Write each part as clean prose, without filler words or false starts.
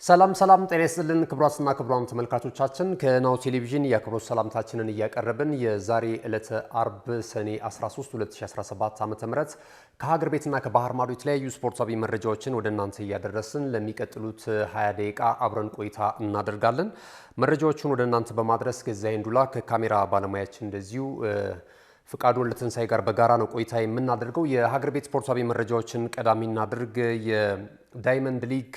ሰላም ጤና ይስጥልን ክቡራትና ክቡራን ተመልካቾቻችን ከናሁ ቴሌቪዥን የአክብሮት ሰላምታችንን እያቀረብን የዛሬ ዕለተ አርብ ሰኔ 13 2017 ዓ.ም ከሀገር ቤትና ከባህር ማዶ የተለያዩ ስፖርታዊ መረጃዎችን ወደ እናንተ እያደረስን ለሚቀጥሉት 20 ደቂቃ አብረን ቆይታ እናደርጋለን። መረጃዎቹን ወደ እናንተ በማድረስ ገዛኸኝ ዱላ ከካሜራ ባለሙያችን እንደዚሁ ፍቃዱ ለትንሳኤ ጋር በጋራ ነው ቆይታ የምናደርገው። የሀገር ቤት ስፖርታዊ መረጃዎችን ቀዳሚ እናድርግ። የዳይመንድ ሊግ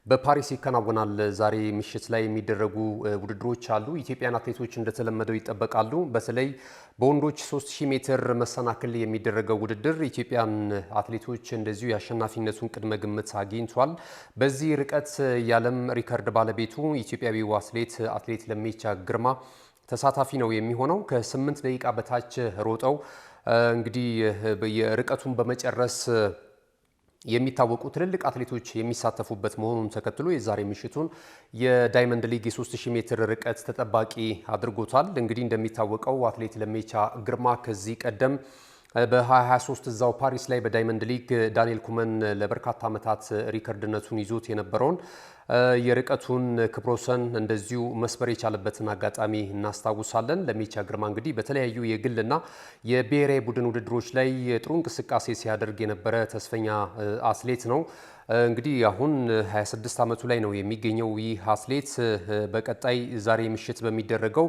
በፓሪስ ይከናወናል። ዛሬ ምሽት ላይ የሚደረጉ ውድድሮች አሉ። ኢትዮጵያን አትሌቶች እንደተለመደው ይጠበቃሉ። በተለይ በወንዶች 3000 ሜትር መሰናክል የሚደረገው ውድድር ኢትዮጵያን አትሌቶች እንደዚሁ የአሸናፊነቱን ቅድመ ግምት አግኝቷል። በዚህ ርቀት የዓለም ሪከርድ ባለቤቱ ኢትዮጵያዊው አትሌት ለሜቻ ግርማ ተሳታፊ ነው የሚሆነው። ከ8 ደቂቃ በታች ሮጠው እንግዲህ የርቀቱን በመጨረስ የሚታወቁ ትልልቅ አትሌቶች የሚሳተፉበት መሆኑን ተከትሎ የዛሬ ምሽቱን የዳይመንድ ሊግ የ3000 ሜትር ርቀት ተጠባቂ አድርጎታል። እንግዲህ እንደሚታወቀው አትሌት ለሜቻ ግርማ ከዚህ ቀደም በ2023 እዛው ፓሪስ ላይ በዳይመንድ ሊግ ዳንኤል ኩመን ለበርካታ ዓመታት ሪከርድነቱን ይዞት የነበረውን የርቀቱን ክብረ ወሰን እንደዚሁ መስበር የቻለበትን አጋጣሚ እናስታውሳለን። ለሜቻ ግርማ እንግዲህ በተለያዩ የግልና የብሔራዊ ቡድን ውድድሮች ላይ ጥሩ እንቅስቃሴ ሲያደርግ የነበረ ተስፈኛ አትሌት ነው። እንግዲህ አሁን 26 ዓመቱ ላይ ነው የሚገኘው። ይህ አትሌት በቀጣይ ዛሬ ምሽት በሚደረገው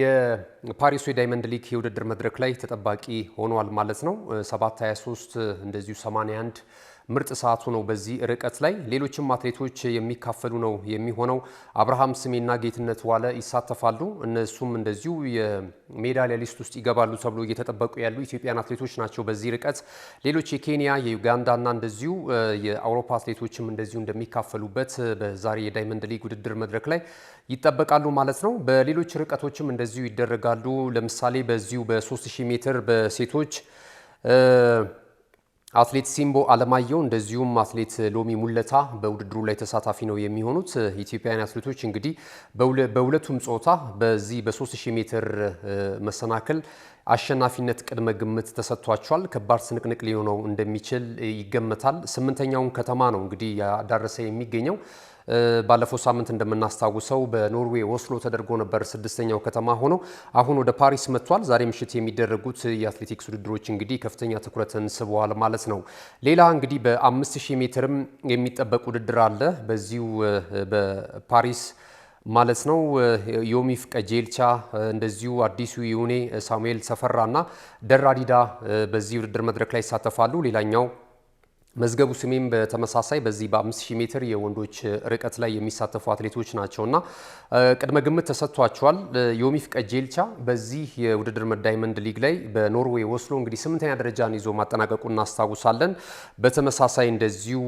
የፓሪሱ የዳይመንድ ሊግ የውድድር መድረክ ላይ ተጠባቂ ሆኗል ማለት ነው። 7:23 እንደዚሁ 81 ምርጥ ሰዓቱ ነው በዚህ ርቀት ላይ። ሌሎችም አትሌቶች የሚካፈሉ ነው የሚሆነው። አብርሃም ስሜና ጌትነት ዋለ ይሳተፋሉ። እነሱም እንደዚሁ የሜዳሊያ ሊስት ውስጥ ይገባሉ ተብሎ እየተጠበቁ ያሉ ኢትዮጵያን አትሌቶች ናቸው በዚህ ርቀት። ሌሎች የኬንያ የዩጋንዳና እንደዚሁ የአውሮፓ አትሌቶችም እንደዚሁ እንደሚካፈሉበት በዛሬ የዳይመንድ ሊግ ውድድር መድረክ ላይ ይጠበቃሉ ማለት ነው። በሌሎች ርቀቶችም እንደዚሁ ይደረጋሉ። ለምሳሌ በዚሁ በ3000 ሜትር በሴቶች አትሌት ሲምቦ አለማየሁ እንደዚሁም አትሌት ሎሚ ሙለታ በውድድሩ ላይ ተሳታፊ ነው የሚሆኑት። ኢትዮጵያውያን አትሌቶች እንግዲህ በሁለቱም ጾታ በዚህ በ3000 ሜትር መሰናክል አሸናፊነት ቅድመ ግምት ተሰጥቷቸዋል። ከባድ ስንቅንቅ ሊሆነው እንደሚችል ይገመታል። 8ኛውን ከተማ ነው እንግዲህ ያዳረሰ የሚገኘው። ባለፈው ሳምንት እንደምናስታውሰው በኖርዌይ ኦስሎ ተደርጎ ነበር 6ኛው ከተማ ሆኖ አሁን ወደ ፓሪስ መጥቷል። ዛሬ ምሽት የሚደረጉት የአትሌቲክስ ውድድሮች እንግዲህ ከፍተኛ ትኩረትን ስበዋል ማለት ነው። ሌላ እንግዲህ በ5000 ሜትርም የሚጠበቅ ውድድር አለ በዚሁ በፓሪስ ማለት ነው። ዮሚፍ ቀጀልቻ እንደዚሁ አዲሱ ይሁኔ፣ ሳሙኤል ሰፈራና ደራዲዳ በዚህ ውድድር መድረክ ላይ ይሳተፋሉ። ሌላኛው መዝገቡ ስሜም በተመሳሳይ በዚህ በ5000 ሜትር የወንዶች ርቀት ላይ የሚሳተፉ አትሌቶች ናቸውና ቅድመ ግምት ተሰጥቷቸዋል። ዮሚፍ ቀጀልቻ በዚህ የውድድር ዳይመንድ ሊግ ላይ በኖርዌይ ኦስሎ እንግዲህ 8ኛ ደረጃን ይዞ ማጠናቀቁን እናስታውሳለን። በተመሳሳይ እንደዚሁ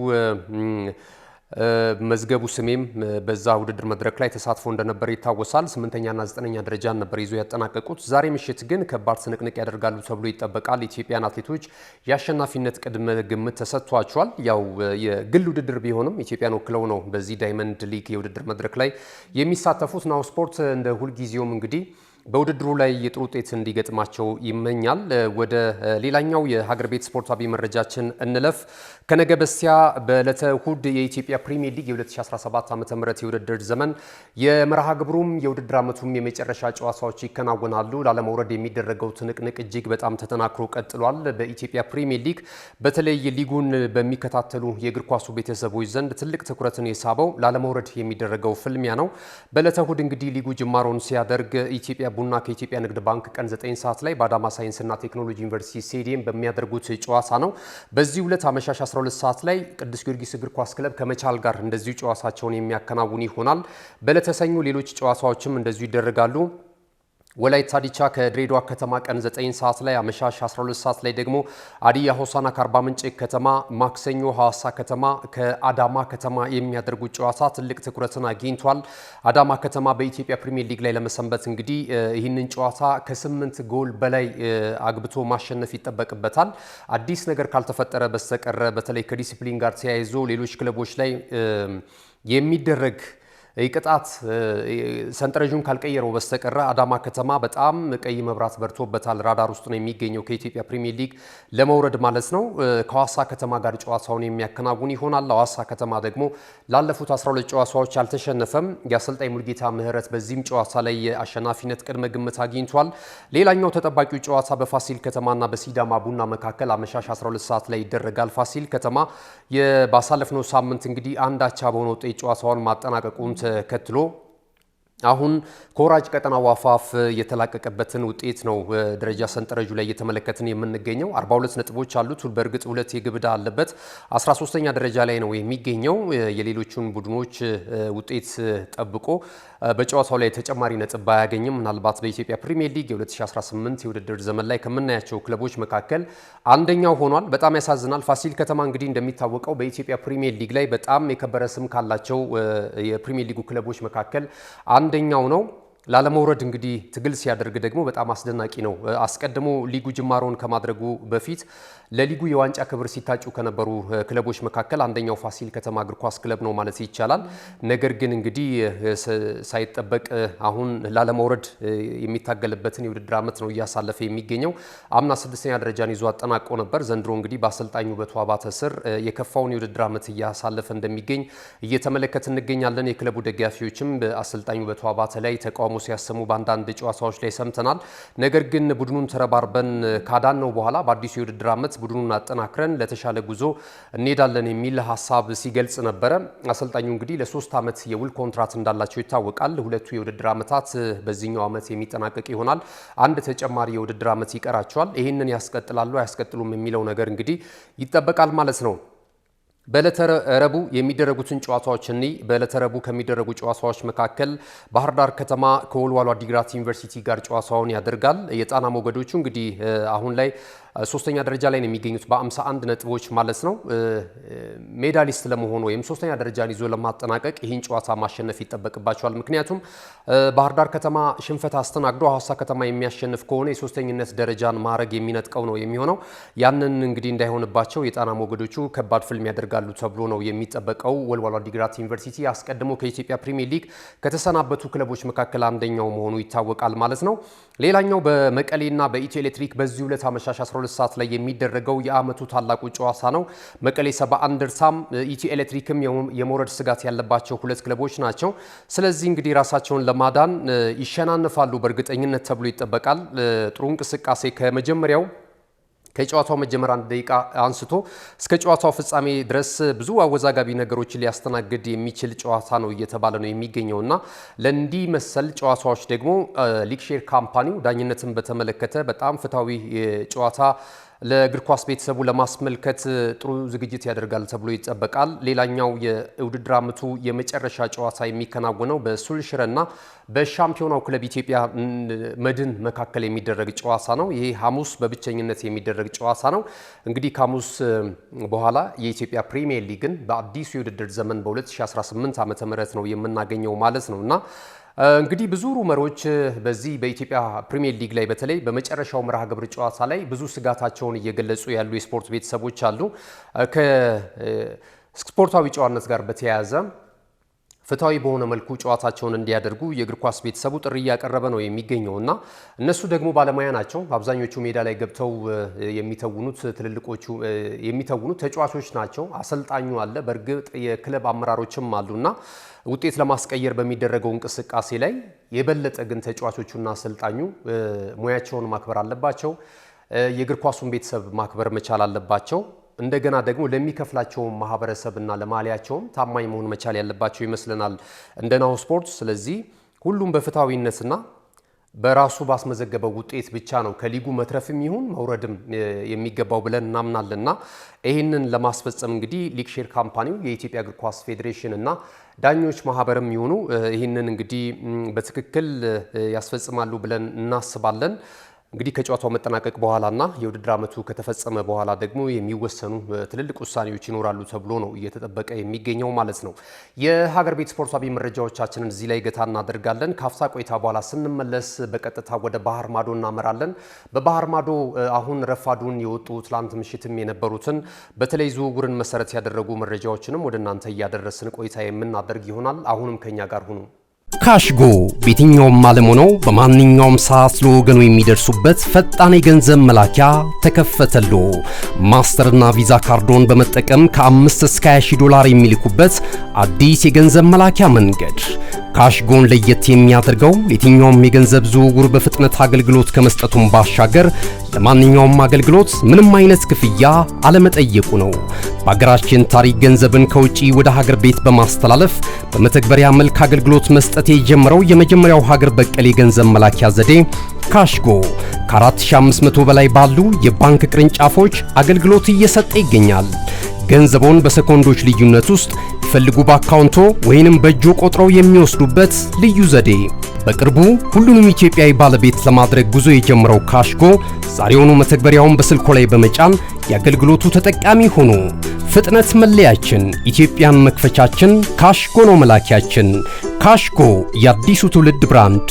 መዝገቡ ስሜም በዛ ውድድር መድረክ ላይ ተሳትፎ እንደነበር ይታወሳል። 8ኛና 9ኛ ደረጃን ነበር ይዞ ያጠናቀቁት። ዛሬ ምሽት ግን ከባድ ስንቅንቅ ያደርጋሉ ተብሎ ይጠበቃል። ኢትዮጵያን አትሌቶች የአሸናፊነት ቅድመ ግምት ተሰጥቷቸዋል። ያው የግል ውድድር ቢሆንም ኢትዮጵያን ወክለው ነው በዚህ ዳይመንድ ሊግ የውድድር መድረክ ላይ የሚሳተፉት። ናሁ ስፖርት እንደ ሁልጊዜውም እንግዲህ በውድድሩ ላይ የጥሩ ውጤት እንዲገጥማቸው ይመኛል። ወደ ሌላኛው የሀገር ቤት ስፖርታዊ መረጃችን እንለፍ። ከነገ በስቲያ በዕለተ እሁድ የኢትዮጵያ ፕሪሚየር ሊግ የ2017 ዓ.ም የውድድር ዘመን የመርሃ ግብሩም የውድድር ዓመቱም የመጨረሻ ጨዋታዎች ይከናወናሉ። ላለመውረድ የሚደረገው ትንቅንቅ እጅግ በጣም ተጠናክሮ ቀጥሏል። በኢትዮጵያ ፕሪሚየር ሊግ በተለይ ሊጉን በሚከታተሉ የእግር ኳሱ ቤተሰቦች ዘንድ ትልቅ ትኩረትን የሳበው ላለመውረድ የሚደረገው ፍልሚያ ነው። በዕለተ እሁድ እንግዲህ ሊጉ ጅማሮን ሲያደርግ ኢትዮጵያ ቡና ከኢትዮጵያ ንግድ ባንክ ቀን 9 ሰዓት ላይ በአዳማ ሳይንስና ቴክኖሎጂ ዩኒቨርሲቲ ስቴዲየም በሚያደርጉት ጨዋታ ነው። በዚህ ሁለት አመሻሽ 12 ሰዓት ላይ ቅዱስ ጊዮርጊስ እግር ኳስ ክለብ ከመቻል ጋር እንደዚሁ ጨዋታቸውን የሚያከናውን ይሆናል። በዕለተ ሰኞ ሌሎች ጨዋታዎችም እንደዚሁ ይደረጋሉ። ወላይታ ዲቻ ከድሬዳዋ ከተማ ቀን 9 ሰዓት ላይ፣ አመሻሽ 12 ሰዓት ላይ ደግሞ ሀዲያ ሆሳዕና ከአርባ ምንጭ ከተማ፣ ማክሰኞ ሐዋሳ ከተማ ከአዳማ ከተማ የሚያደርጉት ጨዋታ ትልቅ ትኩረትን አግኝቷል። አዳማ ከተማ በኢትዮጵያ ፕሪሚየር ሊግ ላይ ለመሰንበት እንግዲህ ይህንን ጨዋታ ከ8 ጎል በላይ አግብቶ ማሸነፍ ይጠበቅበታል። አዲስ ነገር ካልተፈጠረ በስተቀር በተለይ ከዲሲፕሊን ጋር ተያይዞ ሌሎች ክለቦች ላይ የሚደረግ ቅጣት ሰንጠረዡን ካልቀየረው በስተቀር አዳማ ከተማ በጣም ቀይ መብራት በርቶበታል። ራዳር ውስጥ ነው የሚገኘው ከኢትዮጵያ ፕሪሚየር ሊግ ለመውረድ ማለት ነው። ከሐዋሳ ከተማ ጋር ጨዋታውን የሚያከናውን ይሆናል። ሐዋሳ ከተማ ደግሞ ላለፉት 12 ጨዋታዎች አልተሸነፈም። የአሰልጣኝ ሙልጌታ ምህረት በዚህም ጨዋታ ላይ የአሸናፊነት ቅድመ ግምት አግኝቷል። ሌላኛው ተጠባቂው ጨዋታ በፋሲል ከተማና በሲዳማ ቡና መካከል አመሻሽ 12 ሰዓት ላይ ይደረጋል። ፋሲል ከተማ ባሳለፍነው ሳምንት እንግዲህ አንድ አቻ በሆነ ውጤት ጨዋታውን ማጠናቀቁን ተከትሎ አሁን ከወራጅ ቀጠናው አፋፍ የተላቀቀበትን ውጤት ነው ደረጃ ሰንጠረዡ ላይ እየተመለከትን የምንገኘው። 42 ነጥቦች አሉት። በእርግጥ ሁለት የግብ ዕዳ አለበት። 13ኛ ደረጃ ላይ ነው የሚገኘው። የሌሎቹን ቡድኖች ውጤት ጠብቆ በጨዋታው ላይ ተጨማሪ ነጥብ ባያገኝም ምናልባት በኢትዮጵያ ፕሪሚየር ሊግ የ2018 የውድድር ዘመን ላይ ከምናያቸው ክለቦች መካከል አንደኛው ሆኗል። በጣም ያሳዝናል። ፋሲል ከተማ እንግዲህ እንደሚታወቀው በኢትዮጵያ ፕሪሚየር ሊግ ላይ በጣም የከበረ ስም ካላቸው የፕሪሚየር ሊጉ ክለቦች መካከል አንደኛው ነው። ላለመውረድ እንግዲህ ትግል ሲያደርግ ደግሞ በጣም አስደናቂ ነው። አስቀድሞ ሊጉ ጅማሮን ከማድረጉ በፊት ለሊጉ የዋንጫ ክብር ሲታጩ ከነበሩ ክለቦች መካከል አንደኛው ፋሲል ከተማ እግር ኳስ ክለብ ነው ማለት ይቻላል። ነገር ግን እንግዲህ ሳይጠበቅ አሁን ላለመውረድ የሚታገልበትን የውድድር ዓመት ነው እያሳለፈ የሚገኘው። አምና 6ኛ ደረጃን ይዞ አጠናቆ ነበር። ዘንድሮ እንግዲህ በአሰልጣኙ ውበቱ አባተ ስር የከፋውን የውድድር ዓመት እያሳለፈ እንደሚገኝ እየተመለከት እንገኛለን። የክለቡ ደጋፊዎችም በአሰልጣኙ ውበቱ አባተ ላይ ተቃውሞ ሲያሰሙ በአንዳንድ ጨዋታዎች ላይ ሰምተናል። ነገር ግን ቡድኑን ተረባርበን ካዳን ነው በኋላ በአዲሱ የውድድር ዓመት ቡድኑን አጠናክረን ለተሻለ ጉዞ እንሄዳለን የሚል ሀሳብ ሲገልጽ ነበረ። አሰልጣኙ እንግዲህ ለ3 ዓመት የውል ኮንትራት እንዳላቸው ይታወቃል። ሁለቱ የውድድር ዓመታት በዚህኛው ዓመት የሚጠናቀቅ ይሆናል። አንድ ተጨማሪ የውድድር ዓመት ይቀራቸዋል። ይህንን ያስቀጥላሉ አያስቀጥሉም የሚለው ነገር እንግዲህ ይጠበቃል ማለት ነው። በዕለተ ረቡዕ የሚደረጉትን ጨዋታዎች በዕለተ ረቡዕ ከሚደረጉ ጨዋታዎች መካከል ባህር ዳር ከተማ ከወልዋሎ ዓዲግራት ዩኒቨርሲቲ ጋር ጨዋታውን ያደርጋል። የጣና ሞገዶቹ እንግዲህ አሁን ላይ 3ኛ ደረጃ ላይ ነው የሚገኙት በ51 ነጥቦች ማለት ነው። ሜዳሊስት ለመሆኑ ወይም 3ኛ ደረጃን ይዞ ለማጠናቀቅ ይህን ጨዋታ ማሸነፍ ይጠበቅባቸዋል። ምክንያቱም ባህር ዳር ከተማ ሽንፈት አስተናግዶ ሐዋሳ ከተማ የሚያሸንፍ ከሆነ የ3ኝነት ደረጃን ማዕረግ የሚነጥቀው ነው የሚሆነው። ያንን እንግዲህ እንዳይሆንባቸው የጣና ሞገዶቹ ከባድ ፍልም ያደርጋሉ ተብሎ ነው የሚጠበቀው። ወልዋሎ ዓዲግራት ዩኒቨርሲቲ አስቀድሞ ከኢትዮጵያ ፕሪሚየር ሊግ ከተሰናበቱ ክለቦች መካከል አንደኛው መሆኑ ይታወቃል ማለት ነው። ሌላኛው በመቀሌና በኢትዮ ኤሌክትሪክ በዚህ ሁለት አመሻሽ 12 ሰዓት ላይ የሚደረገው የዓመቱ ታላቁ ጨዋታ ነው። መቀሌ 70 እንደርታም ኢትዮ ኤሌክትሪክም የመውረድ ስጋት ያለባቸው ሁለት ክለቦች ናቸው። ስለዚህ እንግዲህ ራሳቸውን ለማዳን ይሸናነፋሉ በእርግጠኝነት ተብሎ ይጠበቃል። ጥሩ እንቅስቃሴ ከጨዋታው መጀመር 1 ደቂቃ አንስቶ እስከ ጨዋታው ፍጻሜ ድረስ ብዙ አወዛጋቢ ነገሮችን ሊያስተናግድ የሚችል ጨዋታ ነው እየተባለ ነው የሚገኘውና ለእንዲህ መሰል ጨዋታዎች ደግሞ ሊግሼር ካምፓኒው ዳኝነትን በተመለከተ በጣም ፍትሃዊ ጨዋታ ለእግር ኳስ ቤተሰቡ ለማስመልከት ጥሩ ዝግጅት ያደርጋል ተብሎ ይጠበቃል። ሌላኛው የውድድር ዓመቱ የመጨረሻ ጨዋታ የሚከናወነው በሱል ሽረና በሻምፒዮናው ክለብ ኢትዮጵያ መድን መካከል የሚደረግ ጨዋታ ነው። ይሄ ሐሙስ በብቸኝነት የሚደረግ ጨዋታ ነው። እንግዲህ ከሐሙስ በኋላ የኢትዮጵያ ፕሪሚየር ሊግን በአዲሱ የውድድር ዘመን በ2018 ዓ.ም ነው የምናገኘው ማለት ነውና እንግዲህ ብዙ ሩመሮች በዚህ በኢትዮጵያ ፕሪሚየር ሊግ ላይ በተለይ በመጨረሻው መርሃ ግብር ጨዋታ ላይ ብዙ ስጋታቸውን እየገለጹ ያሉ የስፖርት ቤተሰቦች አሉ። ከስፖርታዊ ጨዋነት ጋር በተያያዘ ፍትሃዊ በሆነ መልኩ ጨዋታቸውን እንዲያደርጉ የእግር ኳስ ቤተሰቡ ጥሪ እያቀረበ ነው የሚገኘው እና እነሱ ደግሞ ባለሙያ ናቸው። አብዛኞቹ ሜዳ ላይ ገብተው የሚተውኑት ተጫዋቾች ናቸው። አሰልጣኙ አለ፣ በእርግጥ የክለብ አመራሮችም አሉና ውጤት ለማስቀየር በሚደረገው እንቅስቃሴ ላይ የበለጠ ግን ተጫዋቾቹና አሰልጣኙ ሙያቸውን ማክበር አለባቸው። የእግር ኳሱን ቤተሰብ ማክበር መቻል አለባቸው። እንደገና ደግሞ ለሚከፍላቸው ማህበረሰብና ለማሊያቸውም ታማኝ መሆን መቻል ያለባቸው ይመስለናል እንደ ናሁ ስፖርት። ስለዚህ ሁሉም በፍትሃዊነትና በራሱ ባስመዘገበው ውጤት ብቻ ነው ከሊጉ መትረፍም ይሁን መውረድም የሚገባው ብለን እናምናለንና ይህንን ለማስፈጸም እንግዲህ ሊግሼር ካምፓኒው የኢትዮጵያ እግር ኳስ ፌዴሬሽን እና ዳኞች ማህበርም ይሁኑ ይህንን እንግዲህ በትክክል ያስፈጽማሉ ብለን እናስባለን። እንግዲህ ከጨዋታው መጠናቀቅ በኋላና የውድድር ዓመቱ ከተፈጸመ በኋላ ደግሞ የሚወሰኑ ትልልቅ ውሳኔዎች ይኖራሉ ተብሎ ነው እየተጠበቀ የሚገኘው ማለት ነው። የሀገር ቤት ስፖርታዊ መረጃዎቻችንን እዚህ ላይ ገታ እናደርጋለን። ካፍታ ቆይታ በኋላ ስንመለስ በቀጥታ ወደ ባህር ማዶ እናመራለን። በባህር ማዶ አሁን ረፋዱን የወጡ ትላንት ምሽትም የነበሩትን በተለይ ዝውውርን መሰረት ያደረጉ መረጃዎችንም ወደ እናንተ እያደረስን ቆይታ የምናደርግ ይሆናል። አሁንም ከኛ ጋር ሁኑ። ካሽጎ በየትኛውም ዓለም ሆነው በማንኛውም ሰዓት ለወገኑ የሚደርሱበት ፈጣን የገንዘብ መላኪያ ተከፈተሎ። ማስተርና ቪዛ ካርዶን በመጠቀም ከ5 እስከ 20 ዶላር የሚልኩበት አዲስ የገንዘብ መላኪያ መንገድ። ካሽጎን ለየት የሚያደርገው የትኛውም የገንዘብ ዝውውር በፍጥነት አገልግሎት ከመስጠቱም ባሻገር ለማንኛውም አገልግሎት ምንም አይነት ክፍያ አለመጠየቁ ነው። በሀገራችን ታሪክ ገንዘብን ከውጪ ወደ ሀገር ቤት በማስተላለፍ በመተግበሪያ መልክ አገልግሎት መስጠት የጀመረው የመጀመሪያው ሀገር በቀል የገንዘብ መላኪያ ዘዴ ካሽጎ ከ4500 በላይ ባሉ የባንክ ቅርንጫፎች አገልግሎት እየሰጠ ይገኛል። ገንዘቦን በሰኮንዶች ልዩነት ውስጥ ይፈልጉ በአካውንቶ ወይንም በእጆ ቆጥረው የሚወስዱበት ልዩ ዘዴ። በቅርቡ ሁሉንም ኢትዮጵያዊ ባለቤት ለማድረግ ጉዞ የጀመረው ካሽጎ ዛሬውኑ መተግበሪያውን በስልኮ ላይ በመጫን የአገልግሎቱ ተጠቃሚ ሆኑ። ፍጥነት መለያችን፣ ኢትዮጵያን መክፈቻችን፣ ካሽጎ ነው መላኪያችን። ካሽጎ የአዲሱ ትውልድ ብራንድ።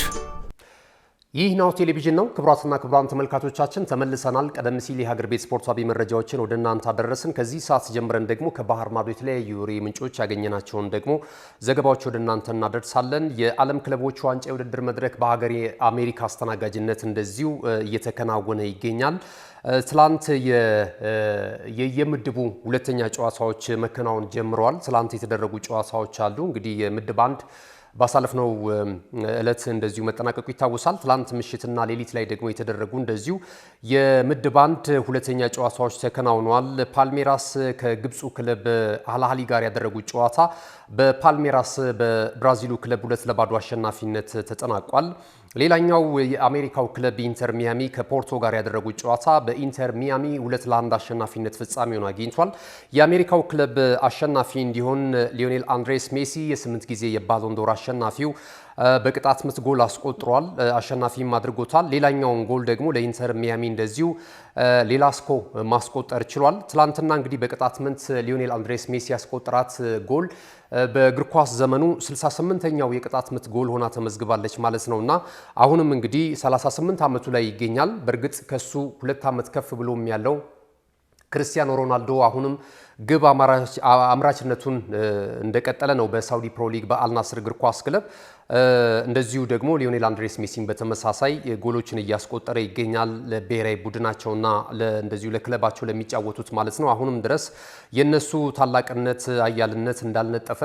ይህ ናሁ ቴሌቪዥን ነው። ክቡራትና ክቡራን ተመልካቾቻችን ተመልሰናል። ቀደም ሲል የሀገር ቤት ስፖርታዊ መረጃዎችን ወደ እናንተ አደረስን። ከዚህ ሰዓት ጀምረን ደግሞ ከባህር ማዶ የተለያዩ የወሬ ምንጮች ያገኘናቸውን ደግሞ ዘገባዎች ወደ እናንተ እናደርሳለን። የዓለም ክለቦች ዋንጫ የውድድር መድረክ በሀገር አሜሪካ አስተናጋጅነት እንደዚሁ እየተከናወነ ይገኛል። ትላንት የምድቡ ሁለተኛ ጨዋታዎች መከናወን ጀምረዋል። ትላንት የተደረጉ ጨዋታዎች አሉ። እንግዲህ የምድብ አንድ ባሳለፍነው እለት እንደዚሁ መጠናቀቁ ይታወሳል። ትላንት ምሽትና ሌሊት ላይ ደግሞ የተደረጉ እንደዚሁ የምድብ አንድ ሁለተኛ ጨዋታዎች ተከናውነዋል። ፓልሜራስ ከግብፁ ክለብ አልአህሊ ጋር ያደረጉት ጨዋታ በፓልሜራስ በብራዚሉ ክለብ 2-0 አሸናፊነት ተጠናቋል። ሌላኛው የአሜሪካው ክለብ ኢንተር ሚያሚ ከፖርቶ ጋር ያደረጉት ጨዋታ በኢንተር ሚያሚ 2-1 አሸናፊነት ፍጻሜውን አግኝቷል። የአሜሪካው ክለብ አሸናፊ እንዲሆን ሊዮኔል አንድሬስ ሜሲ የ8 ጊዜ የባሎን ዶር አሸናፊው በቅጣት ምት ጎል አስቆጥሯል፣ አሸናፊም አድርጎታል። ሌላኛውን ጎል ደግሞ ለኢንተር ሚያሚ እንደዚሁ ሌላስኮ ማስቆጠር ችሏል። ትላንትና እንግዲህ በቅጣት ምት ሊዮኔል አንድሬስ ሜሲ ያስቆጠራት ጎል በእግር ኳስ ዘመኑ 68ኛው የቅጣት ምት ጎል ሆና ተመዝግባለች ማለት ነውና አሁንም እንግዲህ 38 ዓመቱ ላይ ይገኛል። በእርግጥ ከሱ 2 ዓመት ከፍ ብሎም ያለው ክርስቲያኖ ሮናልዶ አሁንም ግብ አምራችነቱን እንደቀጠለ ነው በሳውዲ ፕሮ ሊግ በአልናስር እግር ኳስ ክለብ። እንደዚሁ ደግሞ ሊዮኔል አንድሬስ ሜሲን በተመሳሳይ ጎሎችን እያስቆጠረ ይገኛል ለብሔራዊ ቡድናቸውና እንደዚሁ ለክለባቸው ለሚጫወቱት ማለት ነው። አሁንም ድረስ የነሱ ታላቅነት አያልነት እንዳልነጠፈ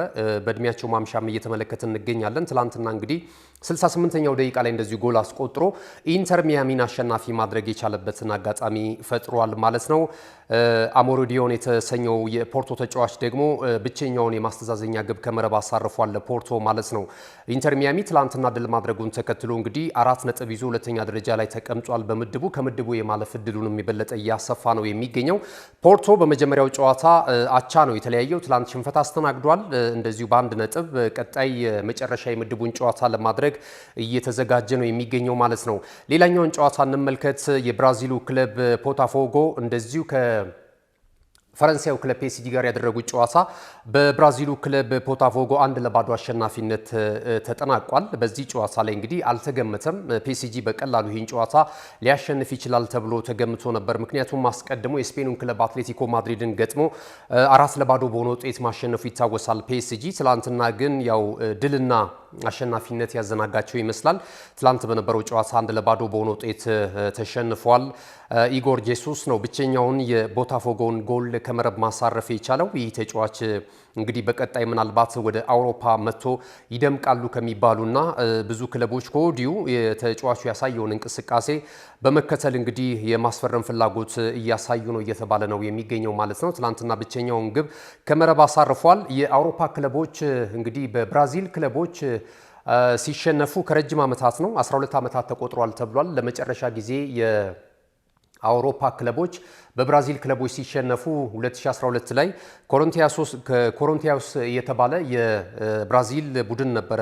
በእድሜያቸው ማምሻም እየተመለከትን እንገኛለን። ትላንትና እንግዲህ 68ኛው ደቂቃ ላይ እንደዚሁ ጎል አስቆጥሮ ኢንተር ሚያሚን አሸናፊ ማድረግ የቻለበትን አጋጣሚ ፈጥሯል ማለት ነው። አሞሮዲዮን የተሰኘው የፖርቶ ተጫዋች ደግሞ ብቸኛውን የማስተዛዘኛ ግብ ከመረብ አሳርፏል ለፖርቶ ማለት ነው። ኢንተር ሚያሚ ትላንትና ድል ማድረጉን ተከትሎ እንግዲህ 4 ነጥብ ይዞ ሁለተኛ ደረጃ ላይ ተቀምጧል በምድቡ። ከምድቡ የማለፍ እድሉንም የበለጠ እያሰፋ ነው የሚገኘው። ፖርቶ በመጀመሪያው ጨዋታ አቻ ነው የተለያየው። ትላንት ሽንፈት አስተናግዷል እንደዚሁ በአንድ ነጥብ። ቀጣይ መጨረሻ የምድቡን ጨዋታ ለማድረግ እየተዘጋጀ ነው የሚገኘው ማለት ነው። ሌላኛውን ጨዋታ እንመልከት። የብራዚሉ ክለብ ቦታፎጎ እንደዚሁ ፈረንሳዩ ክለብ ፒኤስጂ ጋር ያደረጉት ጨዋታ በብራዚሉ ክለብ ቦታፎጎ 1-0 አሸናፊነት ተጠናቋል። በዚህ ጨዋታ ላይ እንግዲህ አልተገመተም። ፒኤስጂ በቀላሉ ይህን ጨዋታ ሊያሸንፍ ይችላል ተብሎ ተገምቶ ነበር። ምክንያቱም አስቀድሞ የስፔኑን ክለብ አትሌቲኮ ማድሪድን ገጥሞ 4-0 በሆነ ውጤት ማሸነፉ ይታወሳል ፒኤስጂ። ትላንትና ግን ያው ድልና አሸናፊነት ያዘናጋቸው ይመስላል። ትላንት በነበረው ጨዋታ 1-0 በሆነ ውጤት ተሸንፏል። ኢጎር ጄሱስ ነው ብቸኛውን የቦታፎጎን ጎል ከመረብ ማሳረፍ የቻለው። ይህ ተጫዋች እንግዲህ በቀጣይ ምናልባት ወደ አውሮፓ መጥቶ ይደምቃሉ ከሚባሉና ብዙ ክለቦች ከወዲሁ የተጫዋቹ ያሳየውን እንቅስቃሴ በመከተል እንግዲህ የማስፈረም ፍላጎት እያሳዩ ነው እየተባለ ነው የሚገኘው ማለት ነው። ትላንትና ብቸኛውን ግብ ከመረብ አሳርፏል። የአውሮፓ ክለቦች እንግዲህ በብራዚል ክለቦች ሲሸነፉ ከረጅም ዓመታት ነው 12 ዓመታት ተቆጥሯል ተብሏል። ለመጨረሻ ጊዜ አውሮፓ ክለቦች በብራዚል ክለቦች ሲሸነፉ 2012 ላይ ኮሪንቲያስ የተባለ የብራዚል ቡድን ነበረ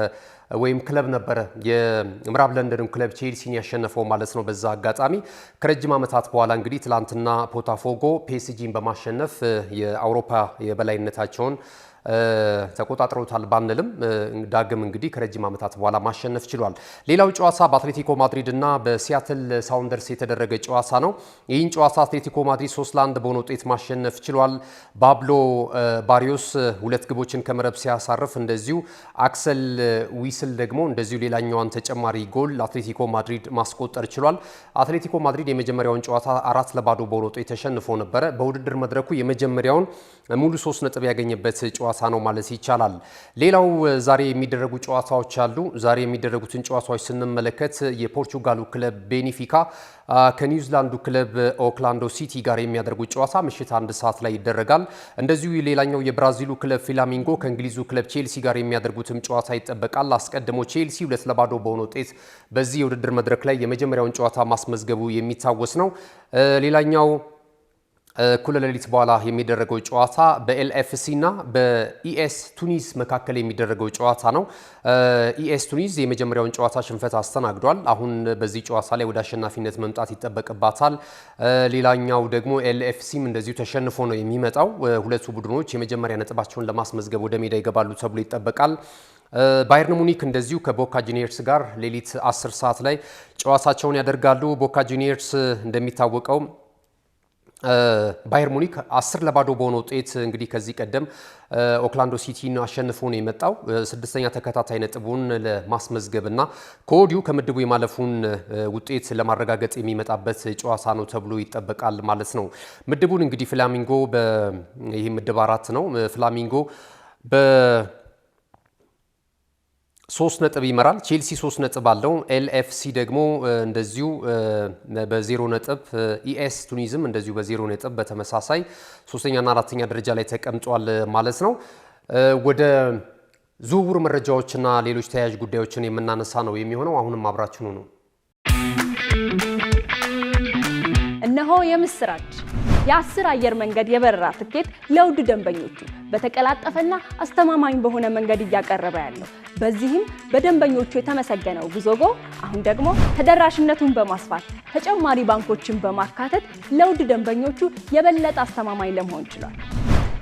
ወይም ክለብ ነበረ የምዕራብ ለንደን ክለብ ቼልሲን ያሸነፈው ማለት ነው። በዛ አጋጣሚ ከረጅም ዓመታት በኋላ እንግዲህ ትላንትና ቦታፎጎ ፒኤስጂን በማሸነፍ የአውሮፓ የበላይነታቸውን ተቆጣጥረውታል ባንልም ዳግም እንግዲህ ከረጅም ዓመታት በኋላ ማሸነፍ ችሏል። ሌላው ጨዋታ በአትሌቲኮ ማድሪድ እና በሲያትል ሳውንደርስ የተደረገ ጨዋታ ነው። ይህን ጨዋታ አትሌቲኮ ማድሪድ 3-1 በሆነ ውጤት ማሸነፍ ችሏል። ባብሎ ባሪዮስ 2 ግቦችን ከመረብ ሲያሳርፍ እንደዚሁ አክሰል ዊስል ደግሞ እንደዚሁ ሌላኛዋን ተጨማሪ ጎል አትሌቲኮ ማድሪድ ማስቆጠር ችሏል። አትሌቲኮ ማድሪድ የመጀመሪያውን ጨዋታ 4-0 በሆነ ውጤት ተሸንፎ ነበረ። በውድድር መድረኩ የመጀመሪያውን ሙሉ 3 ነጥብ ያገኘበት ጨዋታ ነው ማለት ይቻላል። ሌላው ዛሬ የሚደረጉ ጨዋታዎች አሉ። ዛሬ የሚደረጉትን ጨዋታዎች ስንመለከት የፖርቹጋሉ ክለብ ቤኒፊካ ከኒውዚላንዱ ክለብ ኦክላንዶ ሲቲ ጋር የሚያደርጉት ጨዋታ ምሽት 1 ሰዓት ላይ ይደረጋል። እንደዚሁ ሌላኛው የብራዚሉ ክለብ ፍላሚንጎ ከእንግሊዙ ክለብ ቼልሲ ጋር የሚያደርጉትም ጨዋታ ይጠበቃል። አስቀድሞ ቼልሲ 2-0 በሆነ ውጤት በዚህ የውድድር መድረክ ላይ የመጀመሪያውን ጨዋታ ማስመዝገቡ የሚታወስ ነው። ሌላኛው እኩለ ሌሊት በኋላ የሚደረገው ጨዋታ በኤልኤፍሲ እና በኢኤስ ቱኒዝ መካከል የሚደረገው ጨዋታ ነው። ኢኤስ ቱኒዝ የመጀመሪያውን ጨዋታ ሽንፈት አስተናግዷል። አሁን በዚህ ጨዋታ ላይ ወደ አሸናፊነት መምጣት ይጠበቅባታል። ሌላኛው ደግሞ ኤልኤፍሲም እንደዚሁ ተሸንፎ ነው የሚመጣው። ሁለቱ ቡድኖች የመጀመሪያ ነጥባቸውን ለማስመዝገብ ወደ ሜዳ ይገባሉ ተብሎ ይጠበቃል። ባየርን ሙኒክ እንደዚሁ ከቦካ ጁኒየርስ ጋር ሌሊት 10 ሰዓት ላይ ጨዋታቸውን ያደርጋሉ። ቦካ ጁኒየርስ እንደሚታወቀው ባየር ሙኒክ 10-0 በሆነ ውጤት እንግዲህ ከዚህ ቀደም ኦክላንዶ ሲቲን አሸንፎ ነው የመጣው። 6ኛ ተከታታይ ነጥቡን ለማስመዝገብና ከወዲሁ ከምድቡ የማለፉን ውጤት ለማረጋገጥ የሚመጣበት ጨዋታ ነው ተብሎ ይጠበቃል ማለት ነው። ምድቡን እንግዲህ ፍላሚንጎ ይህ ምድብ 4 ነው። ፍላሚንጎ 3 ነጥብ ይመራል። ቼልሲ 3 ነጥብ አለው። ኤልኤፍሲ ደግሞ እንደዚሁ በ0 ነጥብ፣ ኢኤስ ቱኒዝም እንደዚሁ በ0 ነጥብ በተመሳሳይ 3ኛና 4ኛ ደረጃ ላይ ተቀምጧል ማለት ነው። ወደ ዝውውር መረጃዎችና ሌሎች ተያያዥ ጉዳዮችን የምናነሳ ነው የሚሆነው። አሁንም አብራችኑ ነው። እነሆ የምስራች! የ10 አየር መንገድ የበረራ ትኬት ለውድ ደንበኞቹ በተቀላጠፈና አስተማማኝ በሆነ መንገድ እያቀረበ ያለው በዚህም በደንበኞቹ የተመሰገነው ጉዞጎ አሁን ደግሞ ተደራሽነቱን በማስፋት ተጨማሪ ባንኮችን በማካተት ለውድ ደንበኞቹ የበለጠ አስተማማኝ ለመሆን ችሏል።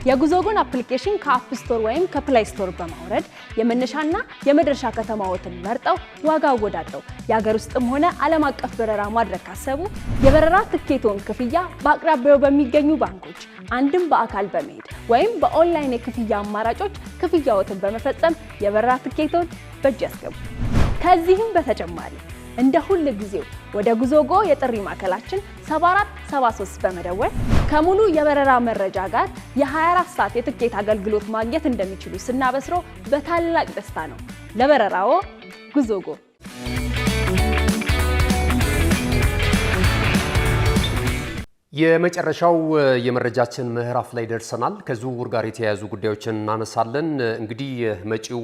የጉዞጎን አፕሊኬሽን ከአፕ ስቶር ወይም ከፕላይ ስቶር በማውረድ የመነሻና የመድረሻ ከተማዎትን መርጠው ዋጋ አወዳድረው የሀገር ውስጥም ሆነ ዓለም አቀፍ በረራ ማድረግ ካሰቡ የበረራ ትኬቶን ክፍያ በአቅራቢያው በሚገኙ ባንኮች አንድም በአካል በመሄድ ወይም በኦንላይን የክፍያ አማራጮች ክፍያዎትን በመፈጸም የበረራ ትኬቶን በእጅ ያስገቡ። ከዚህም በተጨማሪ እንደ ሁል ጊዜው ወደ ጉዞጎ የጥሪ ማዕከላችን 7473 በመደወል ከሙሉ የበረራ መረጃ ጋር የ24 ሰዓት የትኬት አገልግሎት ማግኘት እንደሚችሉ ስናበስሮ በታላቅ ደስታ ነው። ለበረራዎ ጉዞጎ። የመጨረሻው የመረጃችን ምዕራፍ ላይ ደርሰናል። ከዝውውር ጋር የተያያዙ ጉዳዮችን እናነሳለን። እንግዲህ መጪው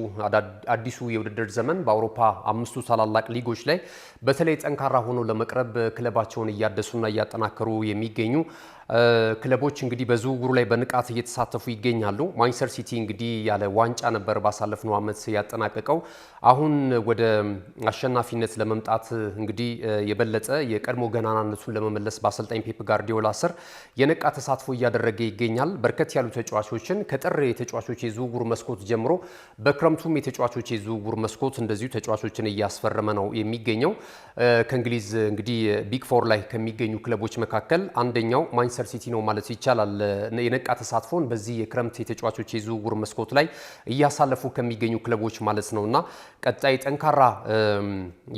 አዲሱ የውድድር ዘመን በአውሮፓ 5ቱ ታላላቅ ሊጎች ላይ በተለይ ጠንካራ ሆኖ ለመቅረብ ክለባቸውን እያደሱና እያጠናከሩ የሚገኙ ክለቦች እንግዲህ በዝውውሩ ላይ በንቃት እየተሳተፉ ይገኛሉ። ማንቸስተር ሲቲ እንግዲህ ያለ ዋንጫ ነበር ባሳለፍነው ዓመት ያጠናቀቀው። አሁን ወደ አሸናፊነት ለመምጣት እንግዲህ የበለጠ የቀድሞ ገናናነቱን ለመመለስ በአሰልጣኝ ፔፕ ጋርዲዮላ ስር የነቃ ተሳትፎ እያደረገ ይገኛል። በርከት ያሉ ተጫዋቾችን ከጥር የተጫዋቾች የዝውውር መስኮት ጀምሮ በክረምቱም የተጫዋቾች የዝውውር መስኮት እንደዚሁ ተጫዋቾችን እያስፈረመ ነው የሚገኘው። ከእንግሊዝ እንግዲህ ቢግ ፎር ላይ ከሚገኙ ክለቦች መካከል አንደኛው ማንቸስተር ሲቲ ነው ማለት ይቻላል። የነቃ ተሳትፎን በዚህ የክረምት የተጫዋቾች የዝውውር መስኮት ላይ እያሳለፉ ከሚገኙ ክለቦች ማለት ነውና ቀጣይ ጠንካራ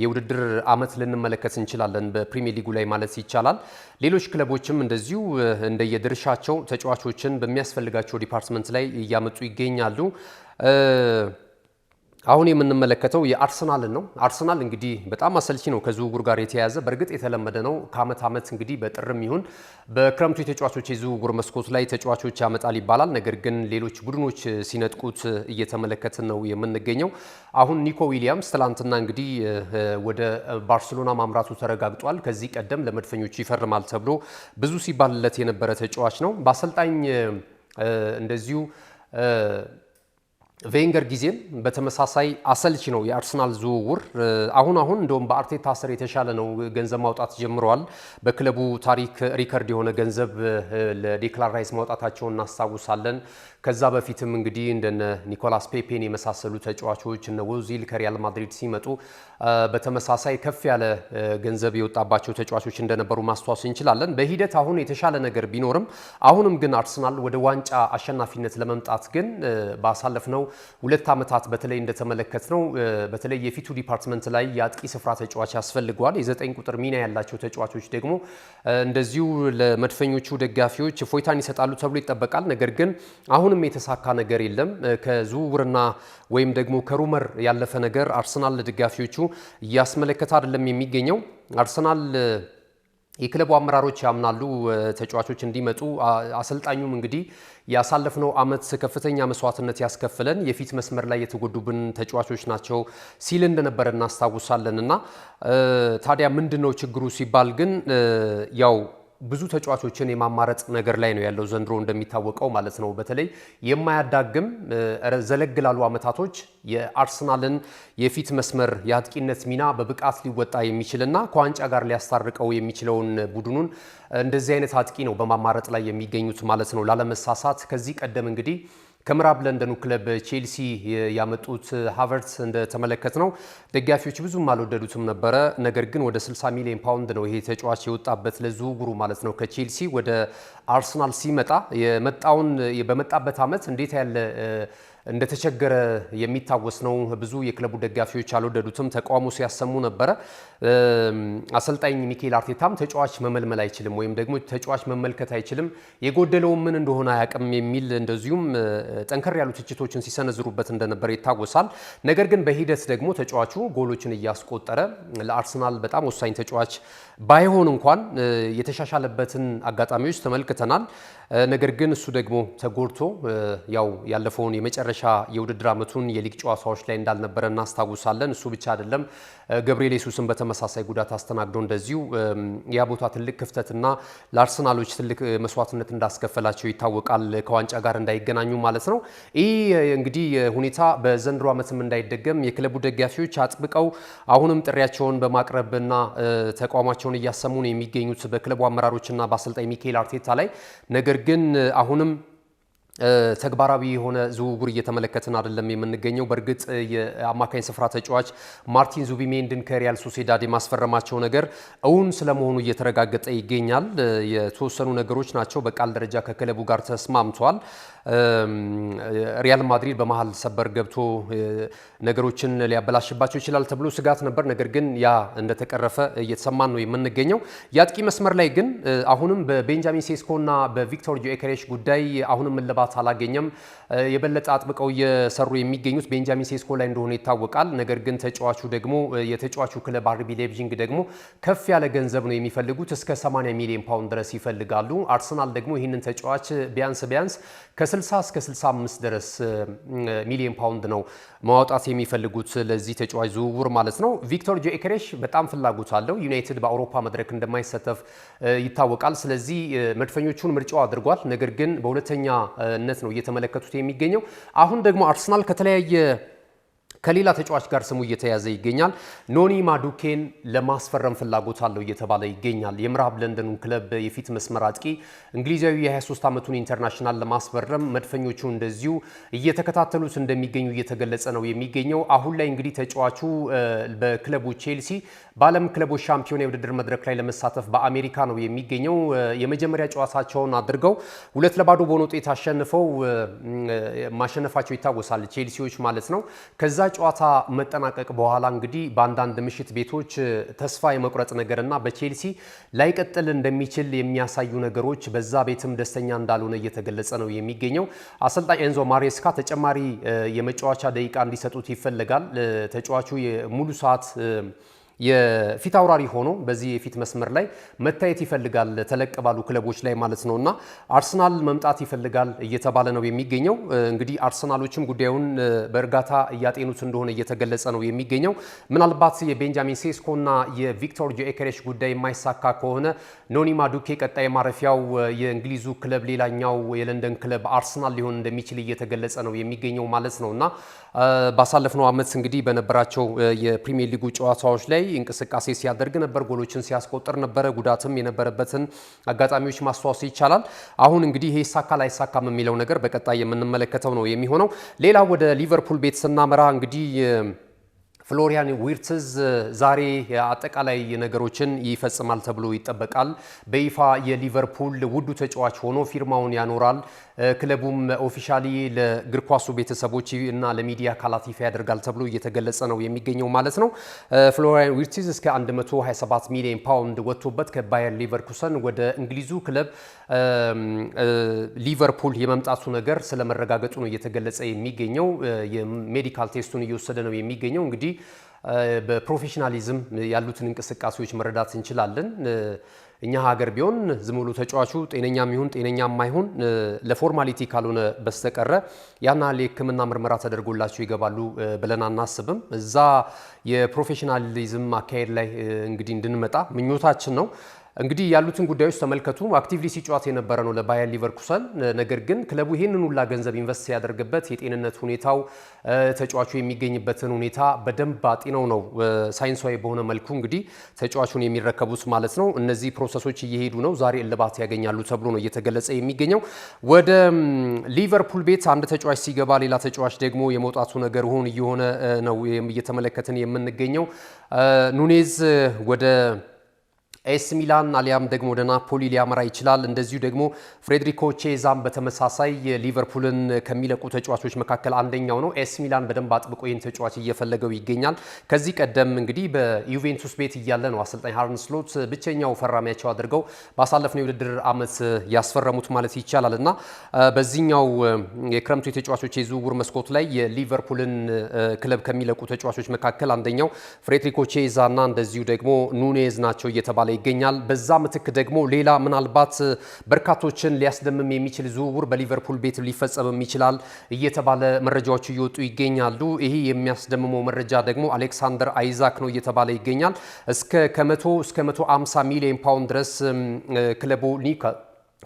የውድድር ዓመት ልንመለከት እንችላለን በፕሪሚየር ሊጉ ላይ ማለት ይቻላል። ሌሎች ክለቦችም እንደዚሁ እንደየድርሻቸው ተጫዋቾችን በሚያስፈልጋቸው ዲፓርትመንት ላይ እያመጡ ይገኛሉ። አሁን የምንመለከተው የአርሰናልን ነው። አርሰናል እንግዲህ በጣም አሰልቺ ነው ከዝውውር ጋር የተያያዘ በእርግጥ የተለመደ ነው። ከአመት ዓመት እንግዲህ በጥርም ይሁን በክረምቱ የተጫዋቾች የዝውውር መስኮት ላይ ተጫዋቾች ያመጣል ይባላል። ነገር ግን ሌሎች ቡድኖች ሲነጥቁት እየተመለከትን ነው የምንገኘው። አሁን ኒኮ ዊሊያምስ ትላንትና እንግዲህ ወደ ባርሴሎና ማምራቱ ተረጋግጧል። ከዚህ ቀደም ለመድፈኞቹ ይፈርማል ተብሎ ብዙ ሲባልለት የነበረ ተጫዋች ነው። በአሰልጣኝ እንደዚሁ ቬንገር ጊዜም በተመሳሳይ አሰልቺ ነው የአርሰናል ዝውውር። አሁን እንደውም በአርቴታ ስር የተሻለ ነው። ገንዘብ ማውጣት ጀምረዋል። በክለቡ ታሪክ ሪከርድ የሆነ ገንዘብ ለዴክላን ራይስ ማውጣታቸውን እናስታውሳለን። ከዛ በፊትም እንግዲህ እንደነ ኒኮላስ ፔፔን የመሳሰሉ ተጫዋቾች እነ ኦዚል ከሪያል ማድሪድ ሲመጡ በተመሳሳይ ከፍ ያለ ገንዘብ የወጣባቸው ተጫዋቾች እንደነበሩ ማስተዋወስ እንችላለን። በሂደት አሁን የተሻለ ነገር ቢኖርም አሁንም ግን አርሰናል ወደ ዋንጫ አሸናፊነት ለመምጣት ግን ባሳለፍነው 2 ዓመታት በተለይ እንደተመለከትነው በተለይ የፊቱ ዲፓርትመንት ላይ የአጥቂ ስፍራ ተጫዋች ያስፈልገዋል። የ9 ቁጥር ሚና ያላቸው ተጫዋቾች ደግሞ እንደዚሁ ለመድፈኞቹ ደጋፊዎች ፎይታን ይሰጣሉ ተብሎ ይጠበቃል። ነገር ግን አሁንም የተሳካ ነገር የለም። ከዝውውርና ወይም ደግሞ ከሩመር ያለፈ ነገር አርሰናል ለደጋፊዎቹ እያስመለከተ አይደለም የሚገኘው። አርሰናል የክለቡ አመራሮች ያምናሉ ተጫዋቾች እንዲመጡ። አሰልጣኙም እንግዲህ ያሳለፍነው ዓመት ከፍተኛ መስዋዕትነት ያስከፍለን የፊት መስመር ላይ የተጎዱብን ተጫዋቾች ናቸው ሲል እንደነበረ እናስታውሳለን። እና ታዲያ ምንድነው ችግሩ ሲባል ግን ያው ብዙ ተጫዋቾችን የማማረጥ ነገር ላይ ነው ያለው ዘንድሮ እንደሚታወቀው ማለት ነው። በተለይ የማያዳግም ዘለግ ላሉ ዓመታቶች የአርሰናልን የፊት መስመር የአጥቂነት ሚና በብቃት ሊወጣ የሚችልና ከዋንጫ ጋር ሊያስታርቀው የሚችለውን ቡድኑን እንደዚህ አይነት አጥቂ ነው በማማረጥ ላይ የሚገኙት ማለት ነው። ላለመሳሳት ከዚህ ቀደም እንግዲህ ከምዕራብ ለንደኑ ክለብ ቼልሲ ያመጡት ሃቨርትስ እንደተመለከት ነው ደጋፊዎች ብዙም አልወደዱትም ነበረ። ነገር ግን ወደ 60 ሚሊዮን ፓውንድ ነው ይሄ ተጫዋች የወጣበት ለዝውውሩ ማለት ነው። ከቼልሲ ወደ አርሰናል ሲመጣ በመጣበት ዓመት እንዴት ያለ እንደተቸገረ የሚታወስ ነው። ብዙ የክለቡ ደጋፊዎች አልወደዱትም፣ ተቃውሞ ሲያሰሙ ነበረ። አሰልጣኝ ሚኬል አርቴታም ተጫዋች መመልመል አይችልም ወይም ደግሞ ተጫዋች መመልከት አይችልም፣ የጎደለው ምን እንደሆነ አያውቅም የሚል እንደዚሁም ጠንከር ያሉ ትችቶችን ሲሰነዝሩበት እንደነበረ ይታወሳል። ነገር ግን በሂደት ደግሞ ተጫዋቹ ጎሎችን እያስቆጠረ ለአርሰናል በጣም ወሳኝ ተጫዋች ባይሆን እንኳን የተሻሻለበትን አጋጣሚዎች ተመልክተናል። ነገር ግን እሱ ደግሞ ተጎድቶ ያው ያለፈውን የመጨረሻ የውድድር ዓመቱን የሊግ ጨዋታዎች ላይ እንዳልነበረ እናስታውሳለን። እሱ ብቻ አይደለም፣ ገብርኤል ኢየሱስን በተመሳሳይ ጉዳት አስተናግዶ እንደዚሁ ያ ቦታ ትልቅ ክፍተትና ለአርሰናሎች ትልቅ መስዋዕትነት እንዳስከፈላቸው ይታወቃል፣ ከዋንጫ ጋር እንዳይገናኙ ማለት ነው። ይህ እንግዲህ ሁኔታ በዘንድሮ ዓመትም እንዳይደገም የክለቡ ደጋፊዎች አጥብቀው አሁንም ጥሪያቸውን በማቅረብና ተቃውሟቸውን እያሰሙ ነው የሚገኙት በክለቡ አመራሮችና በአሰልጣኝ ሚኬል አርቴታ ላይ። ነገር ግን አሁንም ተግባራዊ የሆነ ዝውውር እየተመለከትን አይደለም የምንገኘው። በእርግጥ የአማካኝ ስፍራ ተጫዋች ማርቲን ዙቢሜንዲን ከሪያል ሶሴዳድ የማስፈረማቸው ነገር እውን ስለመሆኑ እየተረጋገጠ ይገኛል። የተወሰኑ ነገሮች ናቸው። በቃል ደረጃ ከክለቡ ጋር ተስማምቷል። ሪያል ማድሪድ በመሃል ሰበር ገብቶ ነገሮችን ሊያበላሽባቸው ይችላል ተብሎ ስጋት ነበር። ነገር ግን ያ እንደተቀረፈ እየተሰማን ነው የምንገኘው። የአጥቂ መስመር ላይ ግን አሁንም በቤንጃሚን ሴስኮና በቪክቶር ጊዮኬሬሽ ጉዳይ አሁንም እልባት አላገኘም። የበለጠ አጥብቀው እየሰሩ የሚገኙት ቤንጃሚን ሴስኮ ላይ እንደሆነ ይታወቃል። ነገር ግን ተጫዋቹ ደግሞ የተጫዋቹ ክለብ አርቢ ሌፕዚግ ደግሞ ከፍ ያለ ገንዘብ ነው የሚፈልጉት፣ እስከ 80 ሚሊዮን ፓውንድ ድረስ ይፈልጋሉ። አርሰናል ደግሞ ይህንን ተጫዋች ቢያንስ ከ60 እስከ 65 ድረስ ሚሊዮን ፓውንድ ነው ማውጣት የሚፈልጉት ለዚህ ተጫዋች ዝውውር ማለት ነው። ቪክቶር ጊዮኬሬሽ በጣም ፍላጎት አለው። ዩናይትድ በአውሮፓ መድረክ እንደማይሳተፍ ይታወቃል። ስለዚህ መድፈኞቹን ምርጫው አድርጓል። ነገር ግን በሁለተኛነት ነው እየተመለከቱት የሚገኘው። አሁን ደግሞ አርሰናል ከሌላ ተጫዋች ጋር ስሙ እየተያዘ ይገኛል። ኖኒ ማዱኬን ለማስፈረም ፍላጎት አለው እየተባለ ይገኛል። የምዕራብ ለንደኑ ክለብ የፊት መስመር አጥቂ እንግሊዛዊ የ23 ዓመቱን ኢንተርናሽናል ለማስፈረም መድፈኞቹ እንደዚሁ እየተከታተሉት እንደሚገኙ እየተገለጸ ነው የሚገኘው። አሁን ላይ እንግዲህ ተጫዋቹ በክለቡ ቼልሲ በዓለም ክለቦች ሻምፒዮን የውድድር መድረክ ላይ ለመሳተፍ በአሜሪካ ነው የሚገኘው። የመጀመሪያ ጨዋታቸውን አድርገው 2-0 በሆነ ውጤት አሸንፈው ማሸነፋቸው ይታወሳል፣ ቼልሲዎች ማለት ነው። ከዛ ጨዋታ መጠናቀቅ በኋላ እንግዲህ በአንዳንድ ምሽት ቤቶች ተስፋ የመቁረጥ ነገርና በቼልሲ ላይቀጥል እንደሚችል የሚያሳዩ ነገሮች በዛ ቤትም ደስተኛ እንዳልሆነ እየተገለጸ ነው የሚገኘው። አሰልጣኝ ኤንዞ ማሬስካ ተጨማሪ የመጫወቻ ደቂቃ እንዲሰጡት ይፈልጋል። ተጫዋቹ ሙሉ ሰዓት የፊት አውራሪ ሆኖ በዚህ የፊት መስመር ላይ መታየት ይፈልጋል፣ ተለቅ ባሉ ክለቦች ላይ ማለት ነውና አርሰናል መምጣት ይፈልጋል እየተባለ ነው የሚገኘው። እንግዲህ አርሰናሎችም ጉዳዩን በእርጋታ እያጤኑት እንደሆነ እየተገለጸ ነው የሚገኘው። ምናልባት የቤንጃሚን ሴስኮና የቪክቶር ጆኬሬሽ ጉዳይ የማይሳካ ከሆነ ኖኒ ማዱኬ ቀጣይ ማረፊያው የእንግሊዙ ክለብ ሌላኛው የለንደን ክለብ አርሰናል ሊሆን እንደሚችል እየተገለጸ ነው የሚገኘው ማለት ነውና ባሳለፍነው ዓመት እንግዲህ በነበራቸው የፕሪሚየር ሊጉ ጨዋታዎች ላይ እንቅስቃሴ ሲያደርግ ነበር፣ ጎሎችን ሲያስቆጥር ነበረ፣ ጉዳትም የነበረበትን አጋጣሚዎች ማስተዋወስ ይቻላል። አሁን እንግዲህ ይሄ ይሳካል አይሳካም የሚለው ነገር በቀጣይ የምንመለከተው ነው የሚሆነው። ሌላ ወደ ሊቨርፑል ቤት ስናመራ እንግዲህ ፍሎሪያን ዊርትዝ ዛሬ አጠቃላይ ነገሮችን ይፈጽማል ተብሎ ይጠበቃል። በይፋ የሊቨርፑል ውዱ ተጫዋች ሆኖ ፊርማውን ያኖራል። ክለቡም ኦፊሻሊ ለእግር ኳሱ ቤተሰቦች እና ለሚዲያ አካላት ይፋ ያደርጋል ተብሎ እየተገለጸ ነው የሚገኘው ማለት ነው። ፍሎሪያን ዊርትዝ እስከ 127 ሚሊዮን ፓውንድ ወጥቶበት ከባየር ሊቨርኩሰን ወደ እንግሊዙ ክለብ ሊቨርፑል የመምጣቱ ነገር ስለመረጋገጡ ነው እየተገለጸ የሚገኘው። የሜዲካል ቴስቱን እየወሰደ ነው የሚገኘው። እንግዲህ በፕሮፌሽናሊዝም ያሉትን እንቅስቃሴዎች መረዳት እንችላለን። እኛ ሀገር ቢሆን ዝም ብሎ ተጫዋቹ ጤነኛም ይሁን ጤነኛም አይሁን ለፎርማሊቲ ካልሆነ በስተቀረ ያና ለሕክምና ምርመራ ተደርጎላቸው ይገባሉ ብለን አናስብም። እዛ የፕሮፌሽናሊዝም አካሄድ ላይ እንግዲህ እንድንመጣ ምኞታችን ነው። እንግዲህ ያሉትን ጉዳዮች ተመልከቱ። አክቲቭሊ ሲጫወት የነበረ ነው ለባየር ሊቨርኩሰን። ነገር ግን ክለቡ ይህንን ሁላ ገንዘብ ኢንቨስት ሲያደርግበት የጤንነት ሁኔታው ተጫዋቹ የሚገኝበትን ሁኔታ በደንብ አጢነው ነው ሳይንሳዊ በሆነ መልኩ እንግዲህ ተጫዋቹን የሚረከቡት ማለት ነው። እነዚህ ፕሮሰሶች እየሄዱ ነው። ዛሬ እልባት ያገኛሉ ተብሎ ነው እየተገለጸ የሚገኘው። ወደ ሊቨርፑል ቤት አንድ ተጫዋች ሲገባ ሌላ ተጫዋች ደግሞ የመውጣቱ ነገር እየሆነ ነው እየተመለከትን የምንገኘው። ኑኔዝ ወደ ኤስ ሚላን አሊያም ደግሞ ወደ ናፖሊ ሊያመራ ይችላል። እንደዚሁ ደግሞ ፍሬድሪኮ ቼዛም በተመሳሳይ ሊቨርፑልን ከሚለቁ ተጫዋቾች መካከል አንደኛው ነው። ኤስ ሚላን በደንብ አጥብቆ ይህን ተጫዋች እየፈለገው ይገኛል። ከዚህ ቀደም እንግዲህ በዩቬንቱስ ቤት እያለ ነው አሰልጣኝ አርነ ስሎት ብቸኛው ፈራሚያቸው አድርገው ባሳለፍነው የውድድር ዓመት ያስፈረሙት ማለት ይቻላል እና በዚህኛው የክረምቱ የተጫዋቾች የዝውውር መስኮት ላይ የሊቨርፑልን ክለብ ከሚለቁ ተጫዋቾች መካከል አንደኛው ፍሬድሪኮ ቼዛ እና እንደዚሁ ደግሞ ኑኔዝ ናቸው እየተባለ ይገኛል። በዛ ምትክ ደግሞ ሌላ ምናልባት በርካቶችን ሊያስደምም የሚችል ዝውውር በሊቨርፑል ቤት ሊፈጸምም ይችላል እየተባለ መረጃዎች እየወጡ ይገኛሉ። ይሄ የሚያስደምመው መረጃ ደግሞ አሌክሳንደር አይዛክ ነው እየተባለ ይገኛል። እስከ 100 እስከ 150 ሚሊዮን ፓውንድ ድረስ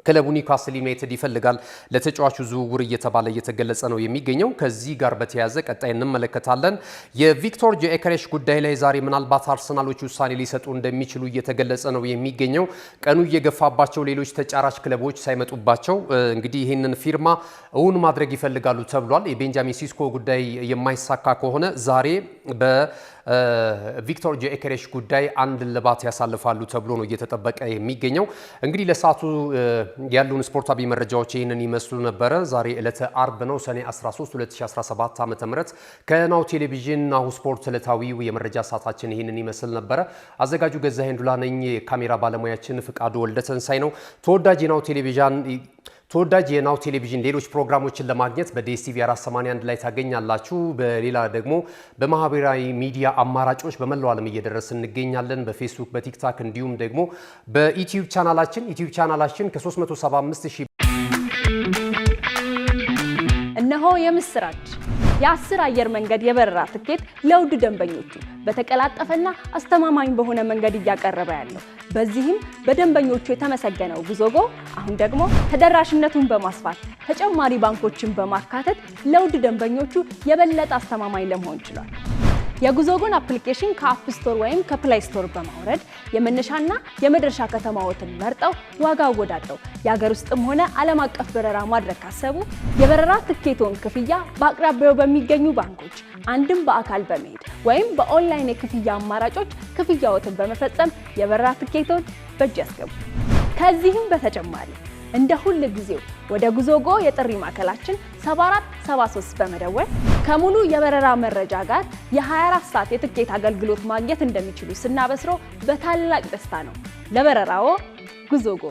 ክለቡ ኒውካስል ዩናይትድ ይፈልጋል ለተጫዋቹ ዝውውር እየተባለ እየተገለጸ ነው የሚገኘው። ከዚህ ጋር በተያያዘ ቀጣይ እንመለከታለን። የቪክቶር ጆኬሬሽ ጉዳይ ላይ ዛሬ ምናልባት አርሰናሎች ውሳኔ ሊሰጡ እንደሚችሉ እየተገለጸ ነው የሚገኘው። ቀኑ እየገፋባቸው ሌሎች ተጫራች ክለቦች ሳይመጡባቸው እንግዲህ ይህንን ፊርማ እውን ማድረግ ይፈልጋሉ ተብሏል። የቤንጃሚን ሲስኮ ጉዳይ የማይሳካ ከሆነ ዛሬ ቪክቶር ጆኬሬሽ ጉዳይ አንድ እልባት ያሳልፋሉ ተብሎ ነው እየተጠበቀ የሚገኘው። እንግዲህ ለሰዓቱ ያሉን ስፖርታዊ መረጃዎች ይህንን ይመስሉ ነበረ። ዛሬ ዕለተ አርብ ነው ሰኔ 13 2017 ዓ.ም ከናሁ ቴሌቪዥን ናሁ ስፖርት ዕለታዊው የመረጃ ሰዓታችን ይህንን ይመስል ነበረ። አዘጋጁ ገዛኸኝ ዱላ ነኝ። የካሜራ ባለሙያችን ፍቃዱ ወልደተንሳይ ነው። ተወዳጅ የናሁ ቴሌቪዥን ሌሎች ፕሮግራሞችን ለማግኘት በዲኤስቲቪ 481 ላይ ታገኛላችሁ። በሌላ ደግሞ በማህበራዊ ሚዲያ አማራጮች በመላው ዓለም እየደረስን እንገኛለን። በፌስቡክ፣ በቲክታክ እንዲሁም ደግሞ በዩቲዩብ ቻናላችን ከ375,000 እነሆ የምስራች የ10 አየር መንገድ የበረራ ትኬት ለውድ ደንበኞቹ በተቀላጠፈና አስተማማኝ በሆነ መንገድ እያቀረበ ያለው። በዚህም በደንበኞቹ የተመሰገነው ጉዞጎ አሁን ደግሞ ተደራሽነቱን በማስፋት ተጨማሪ ባንኮችን በማካተት ለውድ ደንበኞቹ የበለጠ አስተማማኝ ለመሆን ችሏል። የጉዞጎን አፕሊኬሽን ከአፕ ስቶር ወይም ከፕላይ ስቶር በማውረድ የመነሻና የመድረሻ ከተማዎትን መርጠው ዋጋ አወዳድረው የሀገር ውስጥም ሆነ ዓለም አቀፍ በረራ ማድረግ ካሰቡ የበረራ ትኬቶን ክፍያ በአቅራቢያው በሚገኙ ባንኮች አንድም በአካል በመሄድ ወይም በኦንላይን የክፍያ አማራጮች ክፍያዎትን በመፈጸም የበረራ ትኬቶን በእጅ ያስገቡ። ከዚህም በተጨማሪ እንደ ሁል ጊዜው ወደ ጉዞጎ የጥሪ ማዕከላችን 7473 በመደወል ከሙሉ የበረራ መረጃ ጋር የ24 ሰዓት የትኬት አገልግሎት ማግኘት እንደሚችሉ ስናበስሮ በታላቅ ደስታ ነው። ለበረራዎ ጉዞጎ